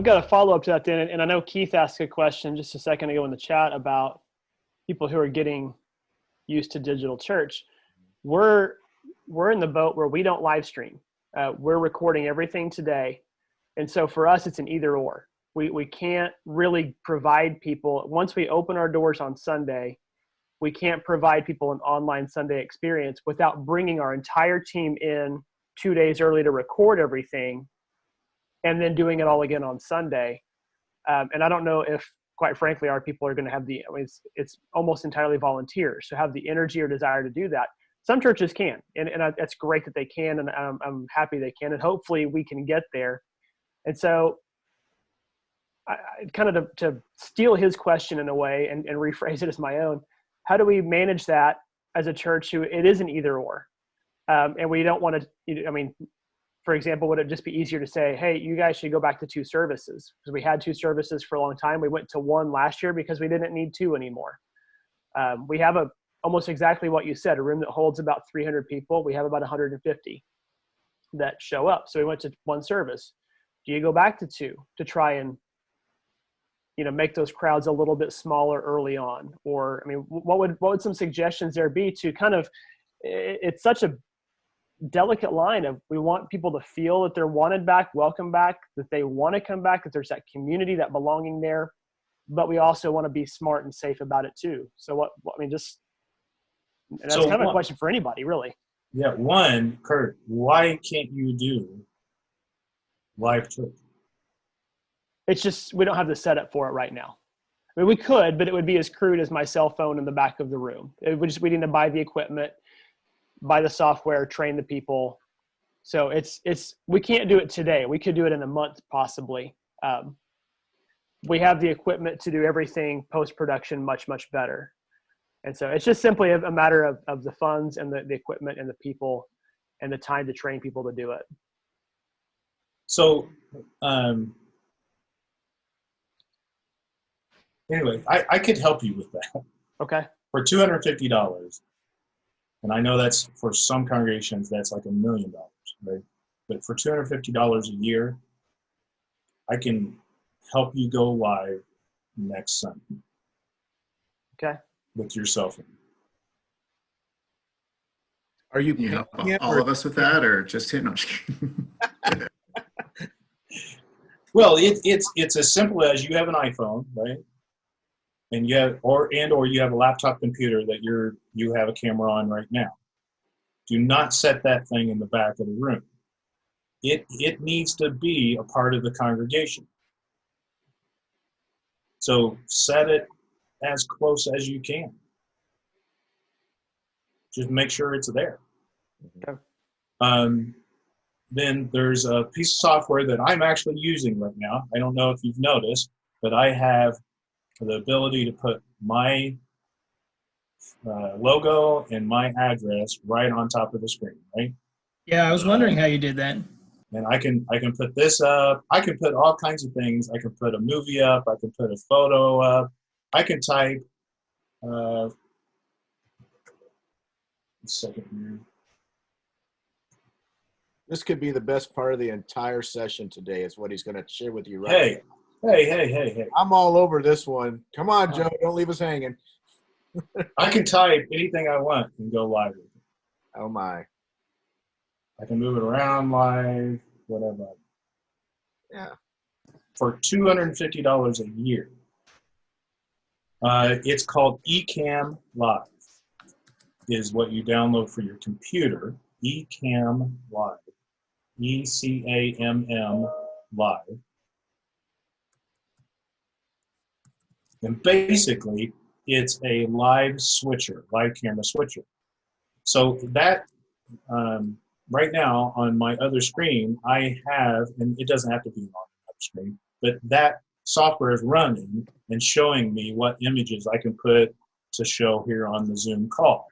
got a follow-up to that then, and I know Keith asked a question just a second ago in the chat about people who are getting used to digital church. We're in the boat where we don't live stream. We're recording everything today. And so for us, it's an either or. We can't really provide people, once we open our doors on Sunday, we can't provide people an online Sunday experience without bringing our entire team in 2 days early to record everything and then doing it all again on Sunday. And I don't know if, quite frankly, our people are going to have it's almost entirely volunteers, so have the energy or desire to do that. Some churches can, and that's great that they can, and I'm happy they can, and hopefully we can get there. And so I kind of to steal his question in a way and rephrase it as my own, how do we manage that as a church who it is an either or? And we don't want to, for example, would it just be easier to say, hey, you guys should go back to 2 services? Because we had 2 services for a long time. We went to 1 last year because we didn't need 2 anymore. We have almost exactly what you said, a room that holds about 300 people. We have about 150 that show up. So we went to 1 service. Do you go back to 2 to try and, make those crowds a little bit smaller early on? Or, what would some suggestions there be to kind of, it's such a delicate line of, we want people to feel that they're wanted back, welcome back, that they want to come back, that there's that community, that belonging there, but we also want to be smart and safe about it too. So that's kind of a question for anybody, really. Yeah. One, Kurt, why can't you do live church? It's just, we don't have the setup for it right now. We could, but it would be as crude as my cell phone in the back of the room. We need to buy the equipment, buy the software, train the people. So we can't do it today. We could do it in a month, possibly. We have the equipment to do everything post-production much, much better. And so it's just simply a matter of the funds and the equipment and the people and the time to train people to do it. So, anyway, I could help you with that. Okay. For $250. And I know that's, for some congregations, that's like $1 million, right? But for $250 a year, I can help you go live next Sunday. Okay. With your cell phone. Are you help all of us with that, or just him? No, I'm just kidding. Well, it's as simple as you have an iPhone, right? And you have, or you have a laptop computer that you have a camera on right now. Do not set that thing in the back of the room. It needs to be a part of the congregation. So set it as close as you can. Just make sure it's there. Okay. Then there's a piece of software that I'm actually using right now. I don't know if you've noticed, but I have the ability to put my logo and my address right on top of the screen, right? Yeah, I was wondering how you did that. And I can put this up. I can put all kinds of things. I can put a movie up. I can put a photo up. I can type. A second here. This could be the best part of the entire session today, is what he's going to share with you right now. Hey. I'm all over this one. Come on, Joe. Don't leave us hanging. I can type anything I want and go live with it. Oh, my. I can move it around live, whatever. Yeah. For $250 a year. It's called Ecamm Live, is what you download for your computer. Ecamm Live. ECAMM Live. And basically, it's a live camera switcher. So that, right now on my other screen, I have, and it doesn't have to be on another screen, but that software is running and showing me what images I can put to show here on the Zoom call.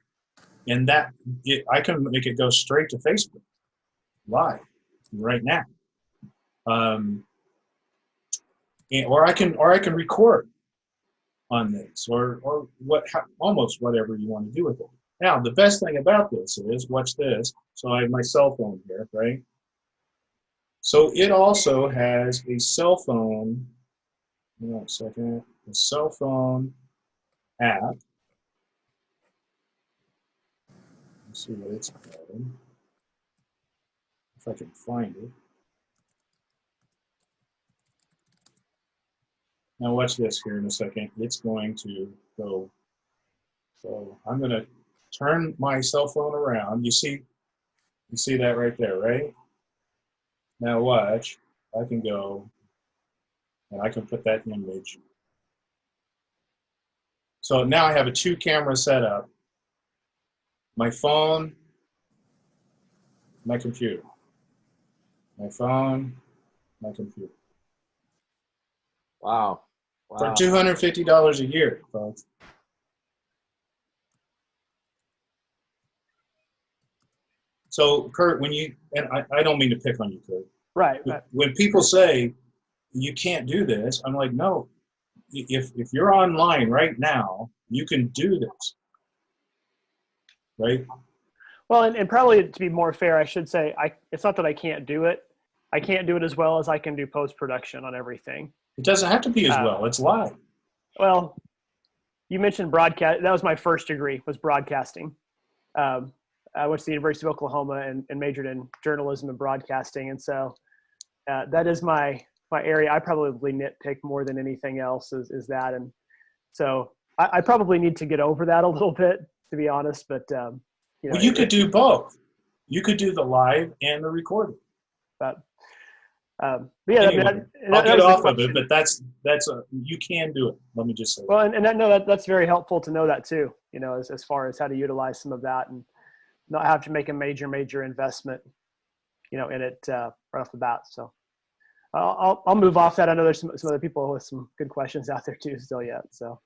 And I can make it go straight to Facebook live right now. Or I can record on this, or almost whatever you want to do with it. Now, the best thing about this is, watch this. So I have my cell phone here, right? So it also has a cell phone, hold on a second, a cell phone app. Let's see what it's called, if I can find it. Now watch this here in a second. It's going to go. So I'm going to turn my cell phone around. You see that right there, right? Now watch. I can go and I can put that image. So now I have a 2-camera setup. My phone, my computer. My phone, my computer. Wow. For $250 a year, folks. So, Kurt, when you, and I don't mean to pick on you, Kurt. Right. When people say you can't do this, I'm like, no. If you're online right now, you can do this, right? Well, and probably to be more fair, I should say, it's not that I can't do it. I can't do it as well as I can do post-production on everything. It doesn't have to be as well. It's live. Well, you mentioned broadcast. That was my first degree, was broadcasting. I went to the University of Oklahoma and majored in journalism and broadcasting. And so that is my area. I probably nitpick more than anything else is that. And so I probably need to get over that a little bit, to be honest. But, you could do both. You could do the live and the recording. But yeah, anyway, I'll get off of it, but that's you can do it. Let me just say. Well, that's very helpful to know that too. As far as how to utilize some of that and not have to make a major investment, in it right off the bat. So I'll move off that. I know there's some other people with some good questions out there too still yet. So,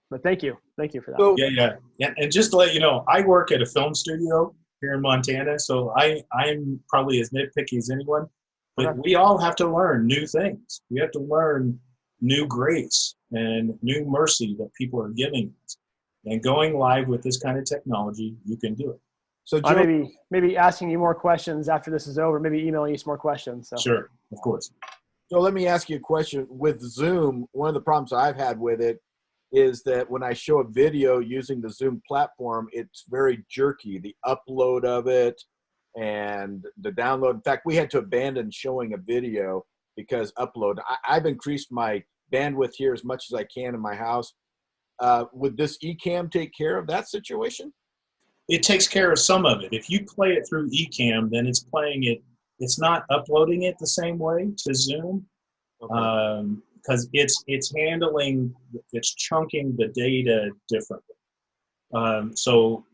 but thank you for that. Yeah. And just to let you know, I work at a film studio here in Montana, so I'm probably as nitpicky as anyone. But we all have to learn new things. We have to learn new grace and new mercy that people are giving us. And going live with this kind of technology, you can do it. So Joe, maybe asking you more questions after this is over, maybe emailing you some more questions. So. Sure, of course. So let me ask you a question. With Zoom, one of the problems I've had with it is that when I show a video using the Zoom platform, it's very jerky, the upload of it and the download. In fact, we had to abandon showing a video because upload. I've increased my bandwidth here as much as I can in my house. Would this eCam take care of that situation? It takes care of some of it. If you play it through eCam, then it's playing it. It's not uploading it the same way to Zoom, because it's handling, it's chunking the data differently. So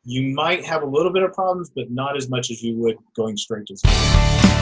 you might have a little bit of problems, but not as much as you would going straight to Zoom.